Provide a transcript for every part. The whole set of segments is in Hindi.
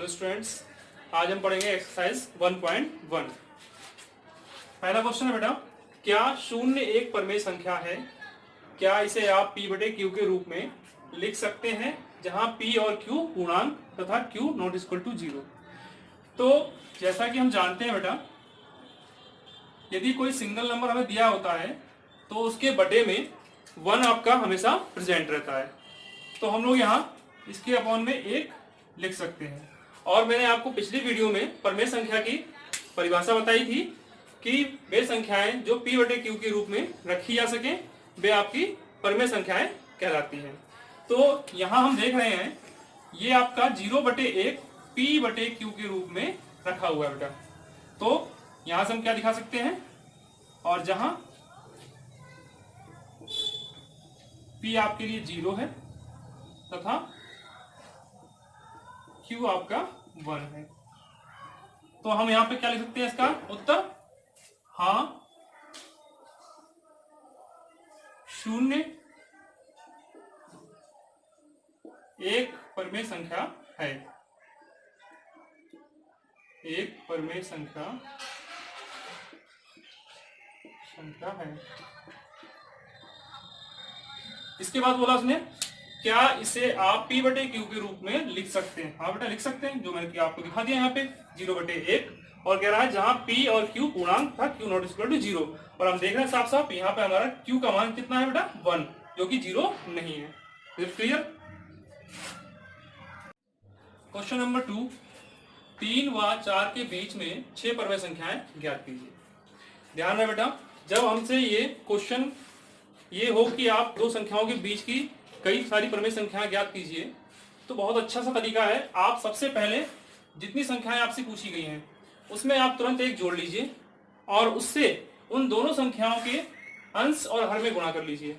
हेलो स्टूडेंट्स, आज हम पढ़ेंगे एक्सरसाइज 1.1। पहला क्वेश्चन है बेटा, क्या शून्य एक परिमेय संख्या है? क्या इसे आप p बटे q के रूप में लिख सकते हैं जहां p और q पूर्णांक तथा q नॉट इक्वल टू 0। तो जैसा कि हम जानते हैं बेटा, यदि कोई सिंगल नंबर हमें दिया होता है तो उसके बटे में 1 आपका हमेशा प्रेजेंट रहता है। तो हम लोग यहाँ इसके अपॉन में 1 लिख सकते हैं। और मैंने आपको पिछली वीडियो में परिमेय संख्या की परिभाषा बताई थी कि वे संख्याएं जो p बटे q के रूप में रखी जा सके वे आपकी परिमेय संख्याएं कहलाती हैं। तो यहाँ हम देख रहे हैं ये आपका 0 बटे 1 p बटे q के रूप में रखा हुआ है बेटा। तो यहाँ से हम क्या दिखा सकते हैं, और जहां p आपके लिए 0 है तथा q आपका 1 है, तो हम यहां पे क्या लिख सकते हैं इसका उत्तर? हाँ, शून्य एक परिमेय संख्या है। एक परिमेय संख्या है। इसके बाद बोला उसने, क्या इसे आप p बटे q के रूप में लिख सकते हैं? हाँ बेटा लिख सकते हैं, जो मैंने आपको दिखा दिया यहाँ पे 0 बटे 1, और कह रहा है जहां p और q पूर्णांक था q नॉट इक्वल टू 0। और हम देख रहे हैं साफ साफ यहाँ पे हमारा q का मान कितना है बेटा? 1, जो कि 0 नहीं है। क्लियर? क्वेश्चन नंबर 2, 3 व 4 के बीच में 6 परिमेय संख्याएं ज्ञात कीजिए। ध्यान रहे बेटा, जब हमसे ये क्वेश्चन ये हो कि आप दो संख्याओं के बीच की कई सारी परिमेय संख्याएं ज्ञात कीजिए, तो बहुत अच्छा सा तरीका है। आप सबसे पहले जितनी संख्याएं आपसे पूछी गई हैं उसमें आप तुरंत एक जोड़ लीजिए और उससे उन दोनों संख्याओं के अंश और हर में गुणा कर लीजिए,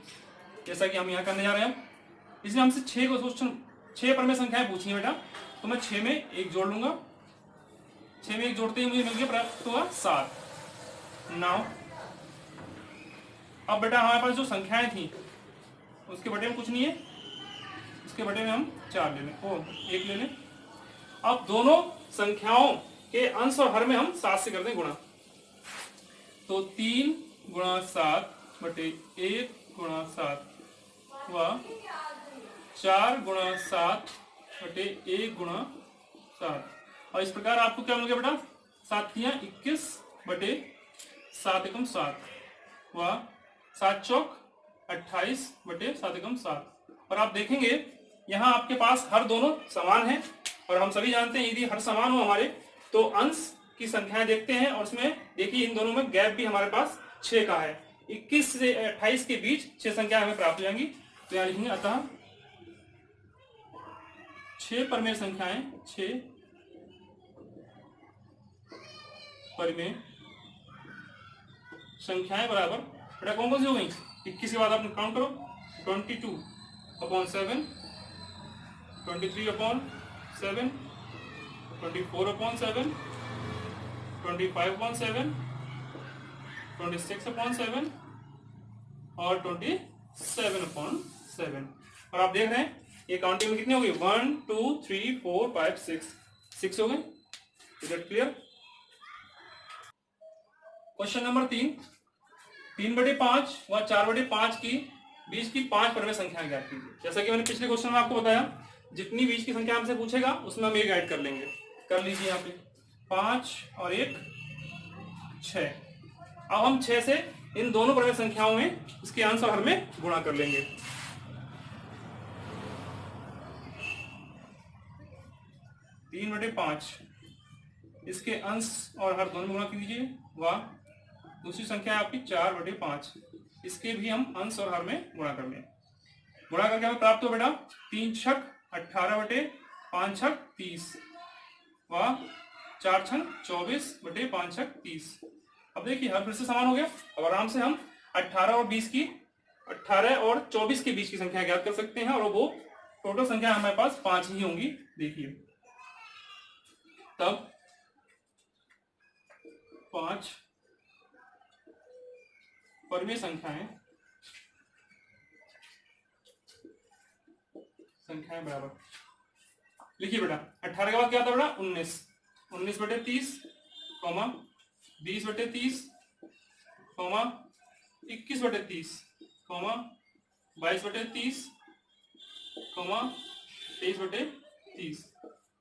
जैसा कि हम यहाँ करने जा रहे हैं। इसलिए हमसे 6 परिमेय संख्याएं पूछी है बेटा, तो मैं 6 में 1 जोड़ लूंगा। 6 में 1 जोड़ते ही मुझे मिल गया प्राप्त हुआ 7। नाउ अब बेटा हमारे पास जो संख्याएं थी उसके बटे में कुछ नहीं है, इसके बटे में हम 4 ले लें, 1 ले लें। अब दोनों संख्याओं के अंश और हर में हम 7 से कर दें गुणा, तो 3 गुणा 7 बटे 1 गुणा 7 व 4 गुणा 7 बटे 1 गुणा 7। और इस प्रकार आपको क्या मिल गया बेटा? 7 21 बटे 7 एकम 7 व 7 चौक 28 बटे 7 एकम 7। और आप देखेंगे यहाँ आपके पास हर दोनों समान है, और हम सभी जानते हैं यदि हर समान हो हमारे तो अंश की संख्याएं देखते हैं, और उसमें देखिए इन दोनों में गैप भी हमारे पास 6 का है। 21 से 28 के बीच 6 संख्याएं हमें प्राप्त हो जाएंगी। तो यहाँ लिखेंगे अतः 6 परिमेय संख्याएं, 6 परिमेय संख्याएं बराबर बेटा कौन कौन सी हो गई? 21 के बाद आप काउंट करो, 22/7, 23/7, 24/7, 25/7, 26/7 और 27/7। और आप देख रहे हैं ये काउंटिंग में कितनी हो गई? 1 2 3 4 5 6 हो गए। Is it clear? Question number 3, 3/5 व 4/5 की बीच की 5 परिमेय संख्या ज्ञात कीजिए। जैसा कि मैंने पिछले क्वेश्चन में आपको बताया, जितनी बीच की संख्या हमसे पूछेगा उसमें हम एक ऐड कर लेंगे। कर लीजिए यहाँ पे 5 और 1 6। अब हम 6 से इन दोनों परिमेय संख्याओं में इसके अंश और हर में गुणा कर लेंगे। 3/5 इसके अंश और हर दोनों में गुणा कीजिए, व दूसरी संख्या है आपकी 4/5, इसके भी हम अंश और हर में गुणा कर लें। गुणा करके हमें प्राप्त हो बेटा 3 छक 18 बटे 5 छक 30 व 4 छक 24 बटे 5 छक 30। अब देखिए हर फिर से समान हो गया। अब आराम से हम 18 और 24 के बीच की संख्या ज्ञात कर सकते हैं, और वो टोटल संख्या हमारे पास 5 ही होंगी। देखिए तब 5 परिमेय संख्याएं बराबर लिखिए बेटा 18 के बाद क्या था बेटा 19, 19/30 कॉमा 20/30 कॉमा 21/30 कॉमा 22/30 कॉमा 23/30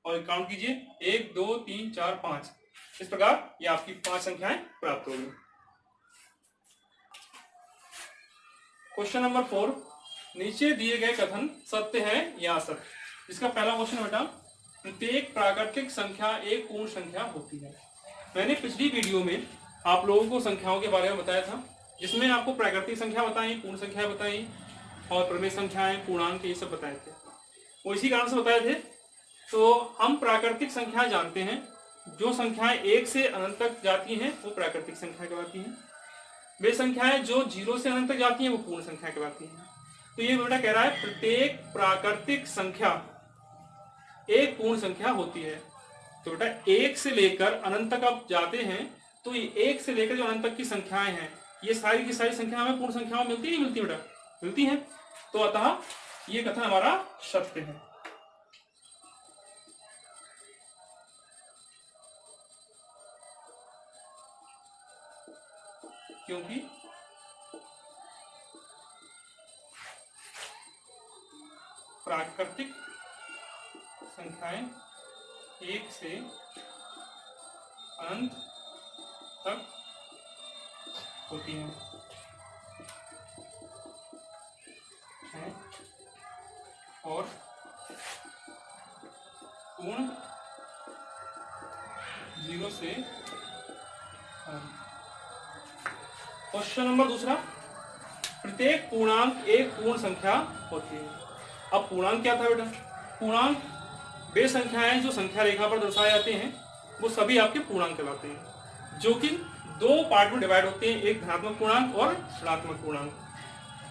और काउंट कीजिए 1 2 3 4 5। इस प्रकार ये आपकी 5 संख्याएं प्राप्त होगी। क्वेश्चन नंबर 4, नीचे दिए गए कथन सत्य है या असत्य। इसका पहला क्वेश्चन है बेटा, प्रत्येक प्राकृतिक संख्या एक पूर्ण संख्या होती है। मैंने पिछली वीडियो में आप लोगों को संख्याओं के बारे में बताया था, जिसमें आपको प्राकृतिक संख्या बताई, पूर्ण संख्या बताई और प्रमेय संख्याएं, पूर्णांक, ये सब बताए थे। वो इसी कारण से बताए थे। तो हम प्राकृतिक संख्या जानते हैं, जो संख्याएं 1 से अनंत तक जाती हैं वो प्राकृतिक संख्या कहलाती हैं। वे संख्याएं जो 0 से अनंत तक जाती हैं वो पूर्ण संख्या कहलाती हैं। तो ये बेटा कह रहा है प्रत्येक प्राकृतिक संख्या एक पूर्ण संख्या होती है। तो बेटा 1 से लेकर अनंत तक आप जाते हैं तो ये 1 से लेकर जो अनंत तक की संख्याएं हैं ये सारी की सारी संख्याएं हमें पूर्ण संख्याओं मिलती नहीं मिलती बेटा? मिलती हैं। तो अतः ये कथन हमारा सत्य है। क्योंकि प्राकृतिक संख्याएं 1 से अनंत तक होती हैं और पूर्ण 0 से अनंत। क्वेश्चन नंबर दूसरा, प्रत्येक पूर्णांक एक पूर्ण संख्या होती है। अब पूर्णांक क्या था बेटा? पूर्णांक वे संख्याएं जो संख्या रेखा पर दर्शाए जाते हैं वो सभी आपके पूर्णांक कहलाते हैं, जो कि 2 पार्ट में डिवाइड होते हैं, एक धनात्मक पूर्णांक और ऋणात्मक पूर्णांक।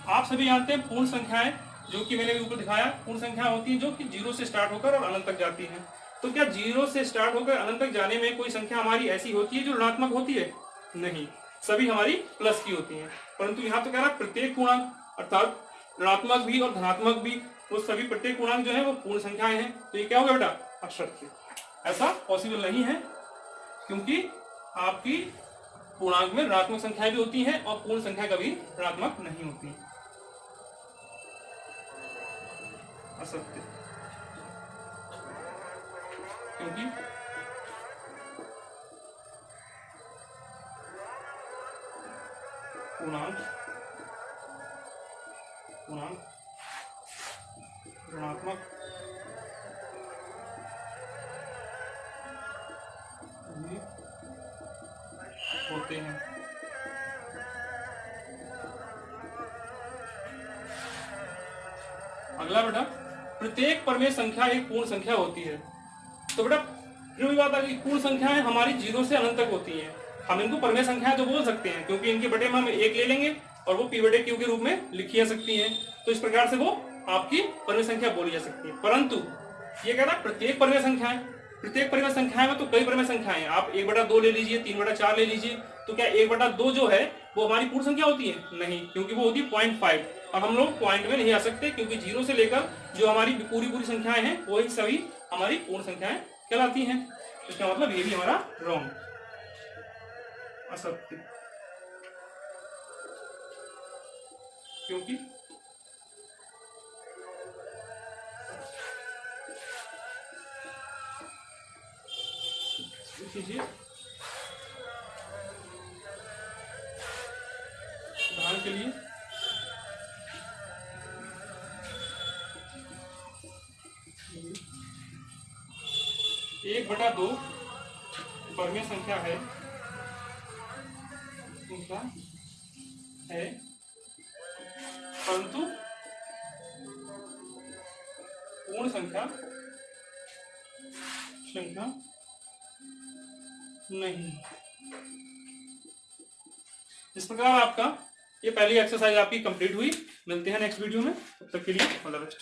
आप सभी जानते हैं पूर्ण संख्याएं, जो कि मैंने ऊपर दिखाया, पूर्ण संख्या होती है जो कि 0 से स्टार्ट होकर और अनंत तक जाती है। तो क्या 0 से स्टार्ट होकर अनंत तक जाने में कोई संख्या हमारी ऐसी होती है जो ऋणात्मक होती है? नहीं, सभी हमारी प्लस की होती हैं। परंतु यहाँ तो कह रहा है प्रत्येक पूर्णांक, अर्थात ऋणात्मक भी और धनात्मक भी, वो सभी प्रत्येक पूर्णांक जो है वो पूर्ण संख्याएं हैं। तो ये क्या होगा बेटा? असत्य। ऐसा पॉसिबल नहीं है, क्योंकि आपकी पूर्णांक में ऋणात्मक संख्याएं भी होती हैं और पूर्ण संख्या कभी ऋणात्मक नहीं होती। असत्य, क्योंकि पूर्णांक ऋणात्मक भी होते हैं। अगला बेटा, प्रत्येक परमेय संख्या एक पूर्ण संख्या होती है। तो बेटा फिर भी बात आ गई, पूर्ण संख्याएं हमारी 0 से अनंत तक होती हैं। हम इनको परमेय संख्या तो बोल सकते हैं, क्योंकि इनके बटे में हम 1 ले लेंगे और वो P/Q के रूप में लिखी जा सकती है। तो इस प्रकार से वो आपकी परमेय संख्या बोली जा सकती है। परंतु ये कह रहा है प्रत्येक परमेय संख्याएं, प्रत्येक परमेय संख्याएं में तो कई परमेय संख्याएं, आप 1/2 ले लीजिए, 3/4 ले लीजिए, तो क्या 1/2 जो है वो हमारी पूर्ण संख्या होती है? नहीं, क्योंकि वो होती है 0.5। और हम लोग पॉइंट में नहीं आ सकते, क्योंकि 0 से लेकर जो हमारी पूरी संख्याएं हैं वही सभी हमारी पूर्ण संख्याएं कहलाती हैं। इसका मतलब ये भी हमारा रॉन्ग, असत्य, क्योंकि उदाहरण के लिए 1/2 परमेय संख्या है परंतु पूर्ण संख्या नहीं। इस प्रकार आपका ये पहली एक्सरसाइज आपकी कंप्लीट हुई। मिलते हैं नेक्स्ट वीडियो में, तब तक के लिए ऑल द बेस्ट।